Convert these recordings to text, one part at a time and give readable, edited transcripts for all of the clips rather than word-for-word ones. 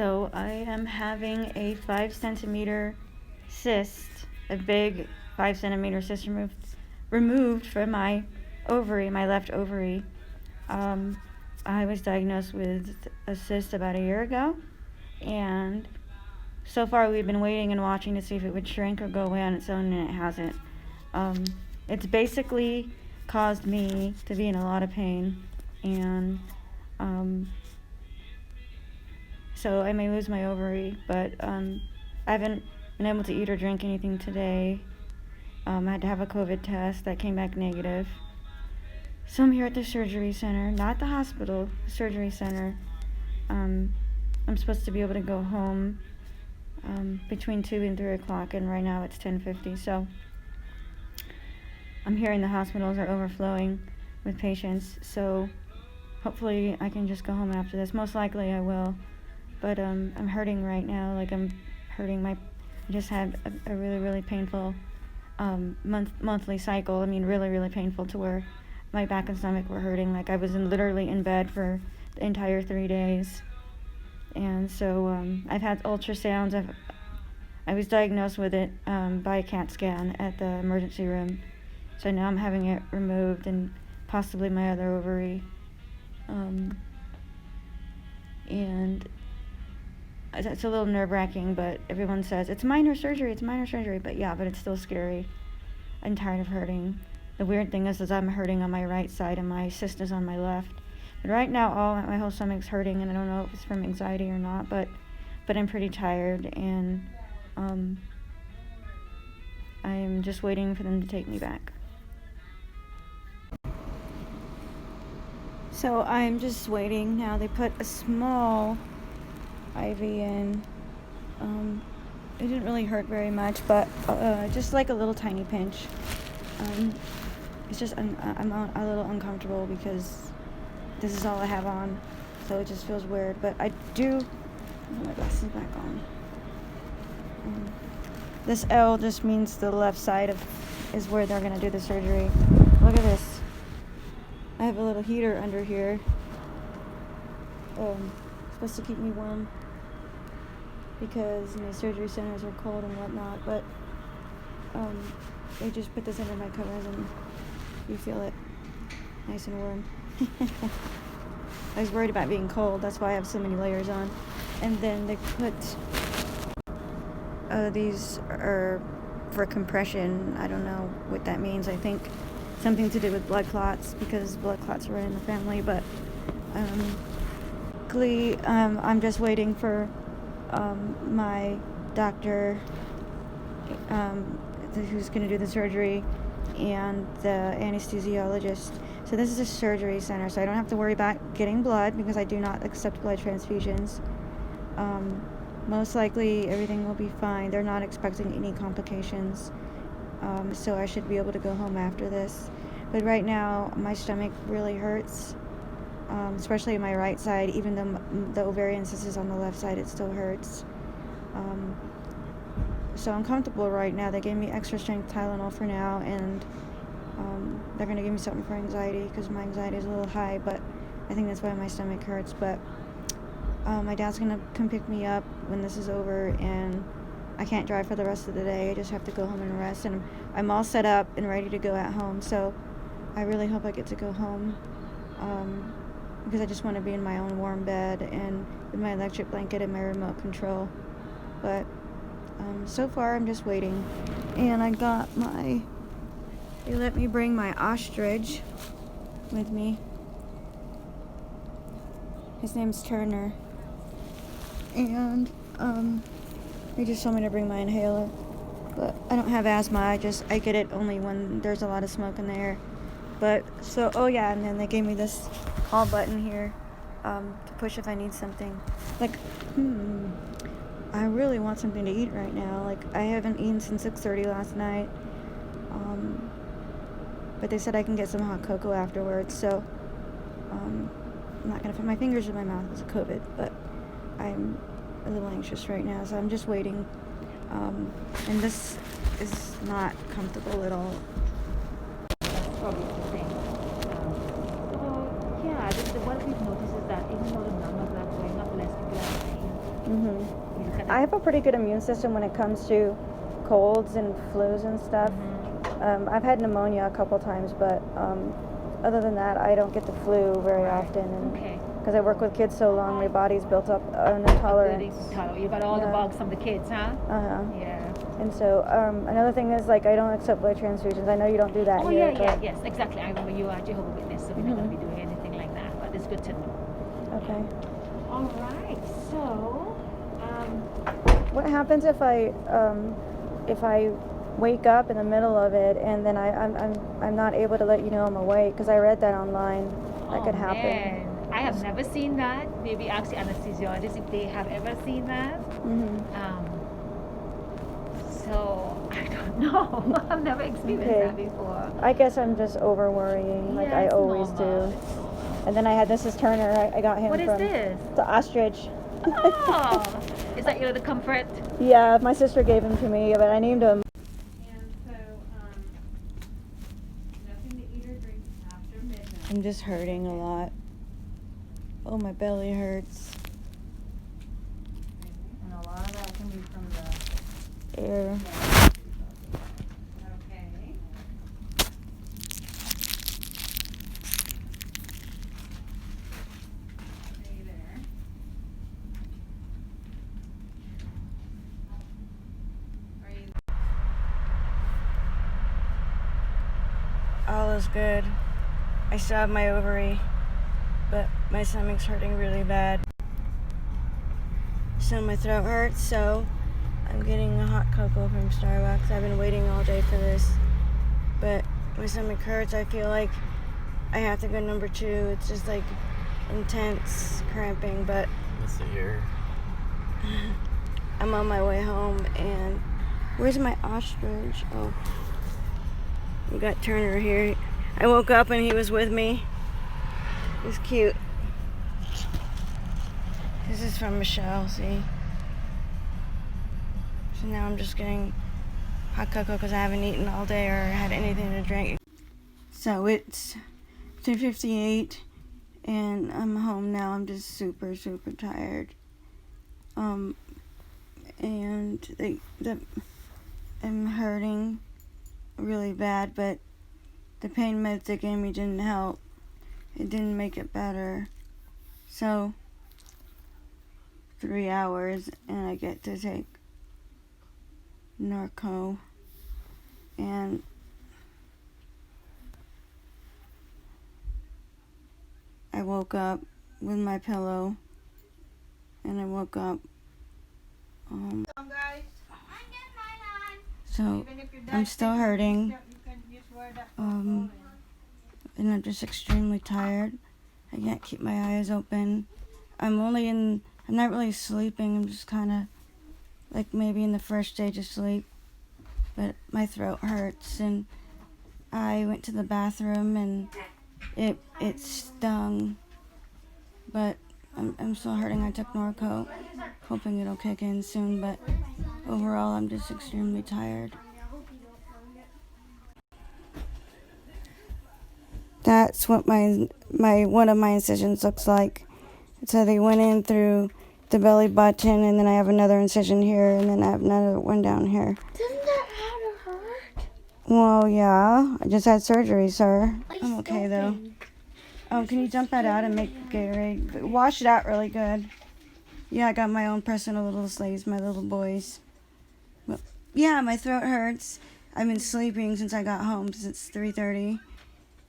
So I am having a 5 centimeter cyst, a big 5 centimeter cyst removed from my ovary, my left ovary. I was diagnosed with a cyst about a year ago, and so far we've been waiting and watching to see if it would shrink or go away on its own, and it hasn't. It's basically caused me to be in a lot of pain, and so I may lose my ovary, but I haven't been able to eat or drink anything today. I had to have a COVID test that came back negative. So I'm here at the surgery center, not the hospital, the surgery center. I'm supposed to be able to go home between 2 and 3 o'clock, and right now it's 10:50. So I'm hearing the hospitals are overflowing with patients, so hopefully I can just go home after this. Most likely I will, but I'm hurting right now. Like, I'm hurting. I just had a really painful monthly cycle. I mean, really painful, to where my back and stomach were hurting. Like, I was literally in bed for the entire 3 days. And so I've had ultrasounds. I was diagnosed with it by a CAT scan at the emergency room. So now I'm having it removed, and possibly my other ovary. And it's a little nerve-wracking, but everyone says it's minor surgery. But yeah, but it's still scary. I'm tired of hurting. The weird thing is I'm hurting on my right side, and my cyst is on my left. But right now, my whole stomach's hurting, and I don't know if it's from anxiety or not, but I'm pretty tired, and I'm just waiting for them to take me back. So I'm just waiting now. They put a small IV in. It didn't really hurt very much, but just like a little tiny pinch. It's just I'm a little uncomfortable because this is all I have on, so it just feels weird. But I do put my glasses back on. This L just means the left side is where they're gonna do the surgery. Look at this. I have a little heater under here. Supposed to keep me warm because my surgery centers are cold and whatnot, but they just put this under my covers and you feel it nice and warm. I was worried about being cold, that's why I have so many layers on. And then they put these are for compression. I don't know what that means. I think something to do with blood clots, because blood clots are in the family. But I'm just waiting for my doctor who's going to do the surgery, and the anesthesiologist. So this is a surgery center, so I don't have to worry about getting blood, because I do not accept blood transfusions. Most likely everything will be fine. They're not expecting any complications, so I should be able to go home after this. But right now my stomach really hurts, especially my right side. Even though the ovarian cyst is on the left side, it still hurts. So I'm comfortable right now. They gave me extra strength Tylenol for now, and they're going to give me something for anxiety, because my anxiety is a little high, but I think that's why my stomach hurts. But my dad's going to come pick me up when this is over, and I can't drive for the rest of the day. I just have to go home and rest, and I'm all set up and ready to go at home. So I really hope I get to go home, because I just want to be in my own warm bed and with my electric blanket and my remote control. But so far I'm just waiting. And I got they let me bring my ostrich with me. His name's Turner. And they just told me to bring my inhaler. But I don't have asthma. I get it only when there's a lot of smoke in the air. But so, oh yeah, and then they gave me this call button here to push if I need something. Like, I really want something to eat right now. Like, I haven't eaten since 6:30 last night. But they said I can get some hot cocoa afterwards, so I'm not going to put my fingers in my mouth because of COVID, but I'm a little anxious right now, so I'm just waiting. And this is not comfortable at all. That's probably the thing. So, yeah, what we've noticed is that even though the numbers are going up, less people are dying. Mm-hmm. You look at I it. have a pretty good immune system when it comes to colds and flus and stuff. I've had pneumonia a couple times, but other than that, I don't get the flu very Right. often. And Okay. because I work with kids so long, my body's built up an intolerance. You got all the Yeah. bugs from the kids, huh? Uh-huh. Yeah. And so another thing is, like, I don't accept blood transfusions. I know you don't do that Oh here. yeah, yes, exactly. I remember you are Jehovah's Witness, so we're not going to be doing anything like that. But it's good to know. Okay. All right. So, What happens if I wake up in the middle of it and then I'm not able to let you know I'm awake? Because I read that online. That could happen. Man, I have never seen that. Maybe ask the anesthesiologist if they have ever seen that. So I don't know. I've never experienced that before. I guess I'm just over worrying, like I it's always normal. do. And then I had this is Turner. I got him What is from this? the ostrich. Oh, is that the comfort? Yeah, my sister gave him to me, but I named him. And so, nothing to eat or drink after midnight. I'm just hurting a lot. Oh, my belly hurts. And a lot of that can be from the Air. Okay. Stay there. Are you? All is good. I still have my ovary, but my stomach's hurting really bad. So my throat hurts, so I'm getting a hot cocoa from Starbucks. I've been waiting all day for this, but my stomach hurts. I feel like I have to go number 2. It's just like intense cramping, but Let's see here. I'm on my way home. And where's my ostrich? Oh, we got Turner here. I woke up and he was with me. He's cute. This is from Michelle, see? So now I'm just getting hot cocoa because I haven't eaten all day or had anything to drink. So it's 2:58 and I'm home now. I'm just super, super tired. And I'm hurting really bad, but the pain meds they gave me didn't help. It didn't make it better. So 3 hours and I get to take Norco, and I woke up with my pillow, and I woke up so I'm still hurting, and I'm just extremely tired. I can't keep my eyes open. I'm not really sleeping. I'm just kind of like maybe in the first stage of sleep, but my throat hurts, and I went to the bathroom and it stung, but I'm still hurting. I took Norco, hoping it'll kick in soon, but overall I'm just extremely tired. That's what my one of my incisions looks like. So they went in through the belly button, and then I have another incision here, and then I have another one down here. Doesn't that have to hurt? Well, yeah. I just had surgery, sir. I'm okay, though. Can you dump that out and make Gatorade? Wash it out really good. Yeah, I got my own personal little slaves, my little boys. But, yeah, my throat hurts. I've been sleeping since I got home, since it's 3:30.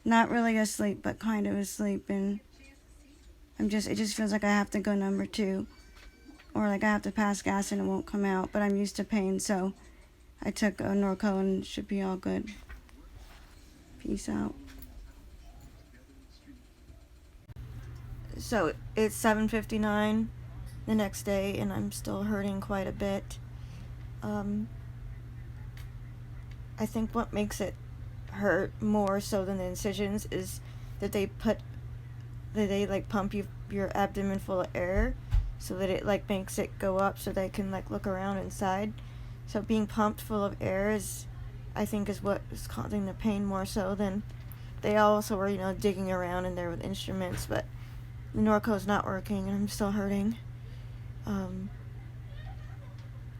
Not really asleep, but kind of asleep, and it just feels like I have to go number 2. Or like I have to pass gas and it won't come out, but I'm used to pain, so I took a Norco and it should be all good. Peace out. So it's 7:59 the next day, and I'm still hurting quite a bit. I think what makes it hurt more so than the incisions is that they pump your abdomen full of air, so that it like makes it go up so they can like look around inside. So being pumped full of air I think is what is causing the pain more so than they also were, digging around in there with instruments, but the Norco's not working and I'm still hurting.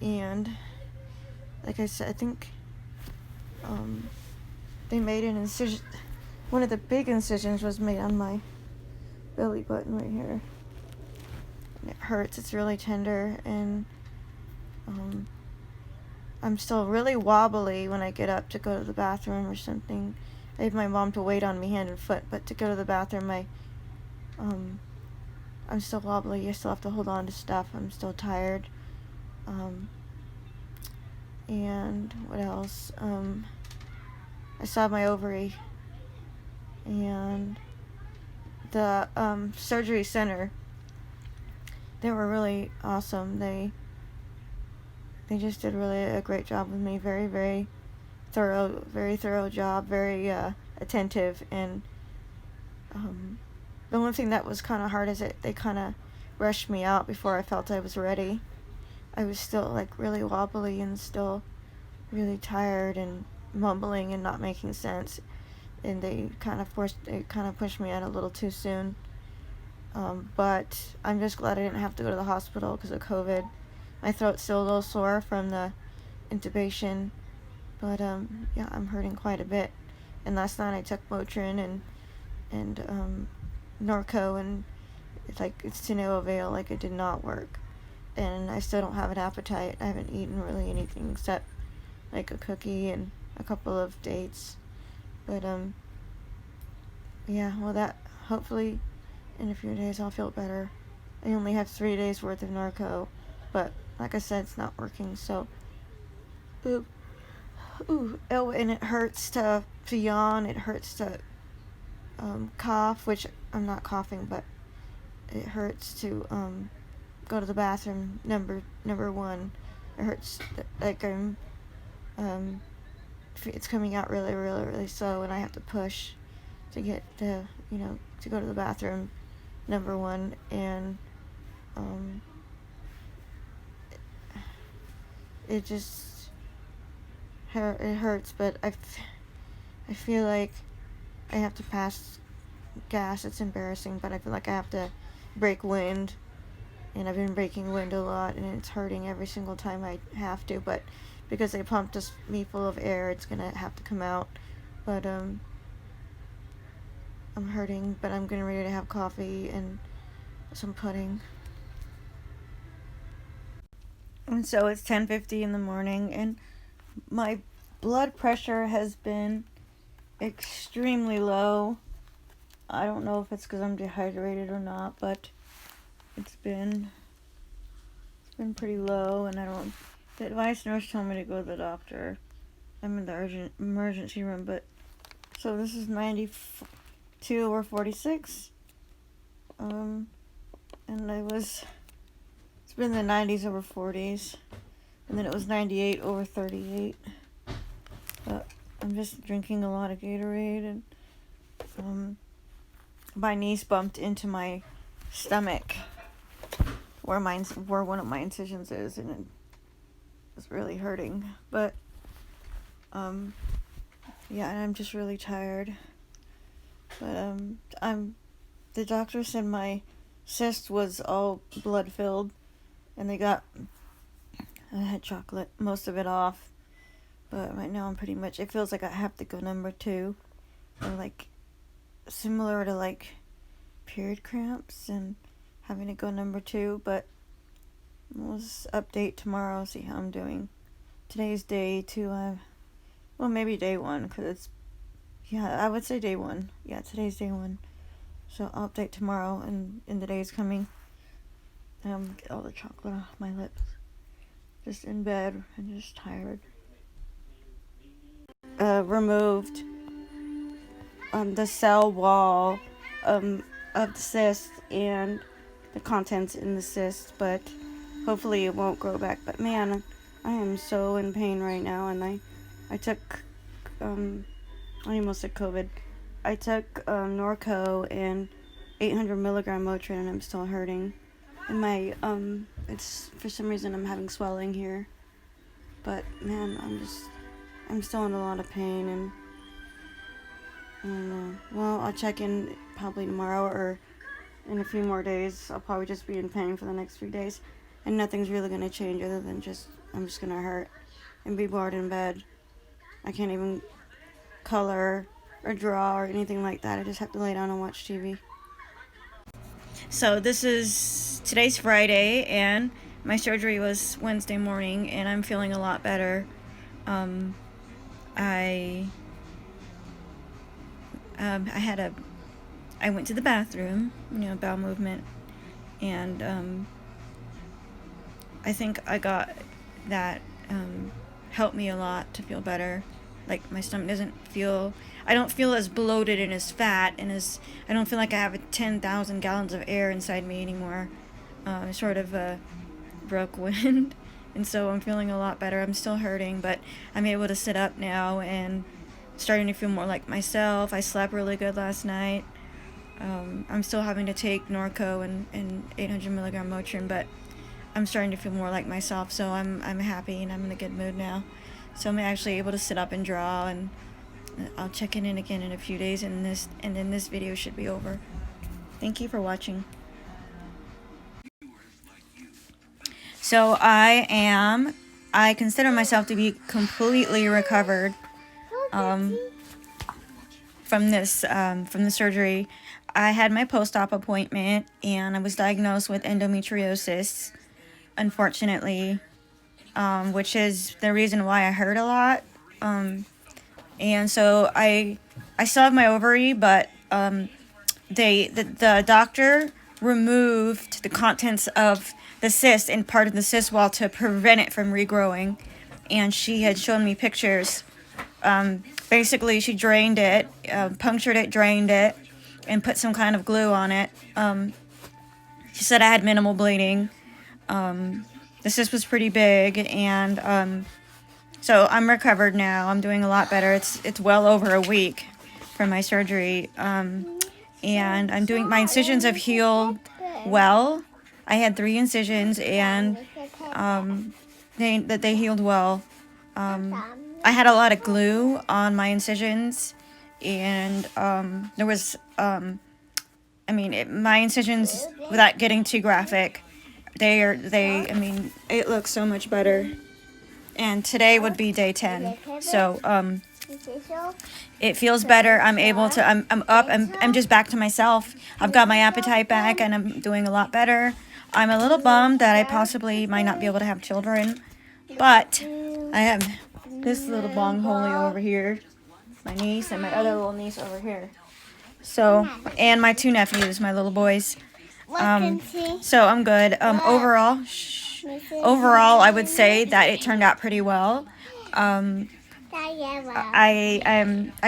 And like I said, I think they made an incision. One of the big incisions was made on my belly button right here. And it hurts. It's really tender, and I'm still really wobbly when I get up to go to the bathroom or something. I have my mom to wait on me hand and foot, but to go to the bathroom, I'm still wobbly. I still have to hold on to stuff. I'm still tired. And what else? I saw my ovary, and the surgery center. They were really awesome. They just did really a great job with me. Very, very thorough job. Very attentive. And the one thing that was kind of hard is that they kind of rushed me out before I felt I was ready. I was still like really wobbly and still really tired and mumbling and not making sense. And they kind of pushed me out a little too soon. But I'm just glad I didn't have to go to the hospital because of COVID. My throat's still a little sore from the intubation, but yeah, I'm hurting quite a bit. And last night I took Motrin and Norco, and it's to no avail. Like, it did not work, and I still don't have an appetite. I haven't eaten really anything except like a cookie and a couple of dates. But yeah, well, that hopefully in a few days I'll feel better. I only have 3 days worth of Norco, but like I said, it's not working. So, oh, and it hurts to yawn. It hurts to cough, which I'm not coughing, but it hurts to go to the bathroom. Number one, it hurts like it's coming out really, really, really slow, and I have to push to get to go to the bathroom. Number one, and it just it hurts, but I feel like I have to pass gas. It's embarrassing, but I feel like I have to break wind, and I've been breaking wind a lot, and it's hurting every single time I have to, but because they pumped me full of air, it's gonna have to come out. But I'm hurting, but I'm getting ready to have coffee and some pudding. And so it's 10:50 in the morning, and my blood pressure has been extremely low. I don't know if it's because I'm dehydrated or not, but it's been pretty low, and the advice nurse told me to go to the doctor. I'm in the emergency room, but so this is 92 over 46. And it's been the 90s over 40s, and then it was 98 over 38. But I'm just drinking a lot of Gatorade, and my niece bumped into my stomach where one of my incisions is, and it was really hurting. But yeah, and I'm just really tired. But the doctor said my cyst was all blood filled, and I had chocolate, most of it off. But right now it feels like I have to go number 2, or like similar to like period cramps and having to go number 2. But we'll just update tomorrow, see how I'm doing. Today's day 2. Well, maybe day 1, because I would say day 1. Yeah, today's day 1. So I'll update tomorrow and in the days coming. Get all the chocolate off my lips. Just in bed and just tired. Removed the cell wall of the cyst and the contents in the cyst, but hopefully it won't grow back. But man, I am so in pain right now, and I took I almost said COVID. I took Norco and 800 milligram Motrin, and I'm still hurting. And my it's for some reason I'm having swelling here. But man, I'm still in a lot of pain, and I don't know. Well, I'll check in probably tomorrow or in a few more days. I'll probably just be in pain for the next few days. and nothing's really gonna change other than I'm just gonna hurt and be bored in bed. I can't even color or draw or anything like that. I just have to lay down and watch TV. So today's Friday, and my surgery was Wednesday morning, and I'm feeling a lot better. I went to the bathroom, bowel movement, and I think I got that helped me a lot to feel better. Like, my stomach I don't feel as bloated and as fat, and I don't feel like I have 10,000 gallons of air inside me anymore. I sort of broke wind, and so I'm feeling a lot better. I'm still hurting, but I'm able to sit up now and starting to feel more like myself. I slept really good last night. I'm still having to take Norco and 800 milligram Motrin, but I'm starting to feel more like myself, so I'm happy and I'm in a good mood now. So I'm actually able to sit up and draw, and I'll check in again in a few days, and then this video should be over. Thank you for watching. So I consider myself to be completely recovered from the surgery. I had my post-op appointment, and I was diagnosed with endometriosis, unfortunately, which is the reason why I hurt a lot. And so I still have my ovary, but the doctor removed the contents of the cyst and part of the cyst wall to prevent it from regrowing. And she had shown me pictures. Basically, she drained it, punctured it, drained it, and put some kind of glue on it. She said I had minimal bleeding. The cyst was pretty big, and so I'm recovered now. I'm doing a lot better. It's well over a week from my surgery, and my incisions have healed well. I had 3 incisions, and they healed well. I had a lot of glue on my incisions, and there was my incisions, without getting too graphic, it looks so much better. And today would be day 10, so it feels better. I'm able to. I'm up. I'm just back to myself. I've got my appetite back, and I'm doing a lot better. I'm a little bummed that I possibly might not be able to have children, but I have this little bong holy over here, my niece, and my other little niece over here. So, and my 2 nephews, my little boys. So I'm good. Overall, I would say that it turned out pretty well. I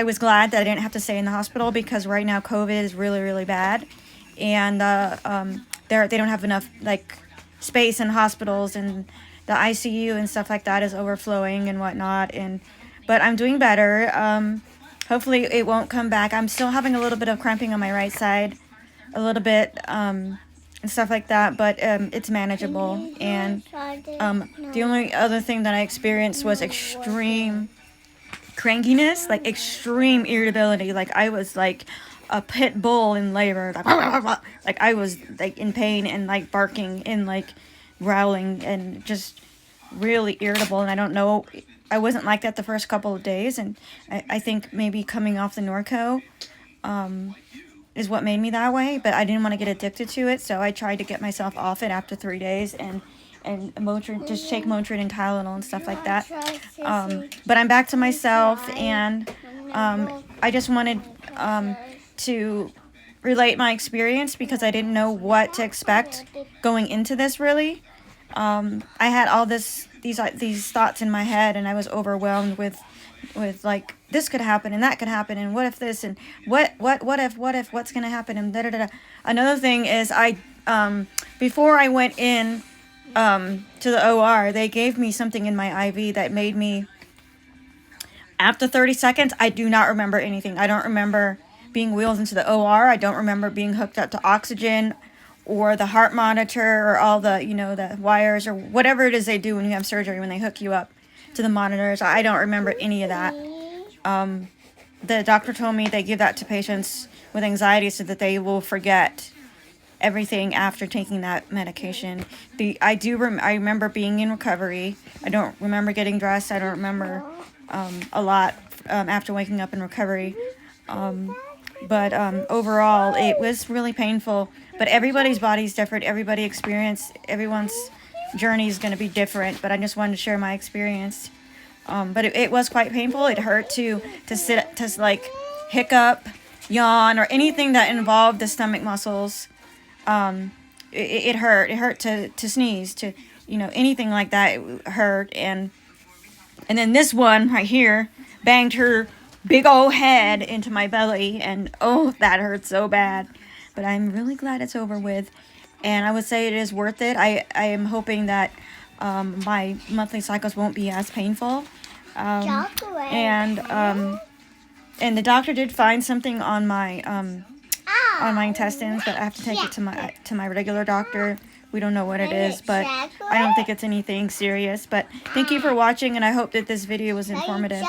was glad that I didn't have to stay in the hospital, because right now COVID is really, really bad, and they don't have enough space in hospitals, and the ICU and stuff like that is overflowing and whatnot. But I'm doing better. Hopefully it won't come back. I'm still having a little bit of cramping on my right side, a little bit, and stuff like that, but it's manageable. And the only other thing that I experienced was extreme crankiness, extreme irritability. I was like a pit bull in labor. I was in pain and barking and growling and just really irritable. And I don't know, I wasn't like that the first couple of days, and I think maybe coming off the Norco is what made me that way, but I didn't want to get addicted to it, so I tried to get myself off it after 3 days, and Motrin, just take Motrin and Tylenol and stuff like that. But I'm back to myself, and I just wanted to relate my experience, because I didn't know what to expect going into this, really. I had all these thoughts in my head, and I was overwhelmed with this could happen and that could happen, and what if this, and what if what's gonna happen, and da da da. Another thing is, before I went in to the OR, they gave me something in my IV that made me, after 30 seconds, I do not remember anything. I don't remember being wheeled into the OR. I don't remember being hooked up to oxygen or the heart monitor or all the, the wires or whatever it is they do when you have surgery, when they hook you up to the monitors. I don't remember any of that. The doctor told me they give that to patients with anxiety so that they will forget everything after taking that medication. I remember being in recovery. I don't remember getting dressed. I don't remember a lot after waking up in recovery. But overall, it was really painful. But everybody's body's different. Everyone's journey is going to be different. But I just wanted to share my experience. But it was quite painful. It hurt to sit, to like hiccup, yawn, or anything that involved the stomach muscles. It hurt. It hurt to sneeze, to, anything like that. It hurt. And then this one right here banged her big old head into my belly, and oh, that hurt so bad. But I'm really glad it's over with, and I would say it is worth it. I am hoping that my monthly cycles won't be as painful. And the doctor did find something on my intestines, but I have to take it to my regular doctor. We don't know what it is, but I don't think it's anything serious. But thank you for watching, and I hope that this video was informative.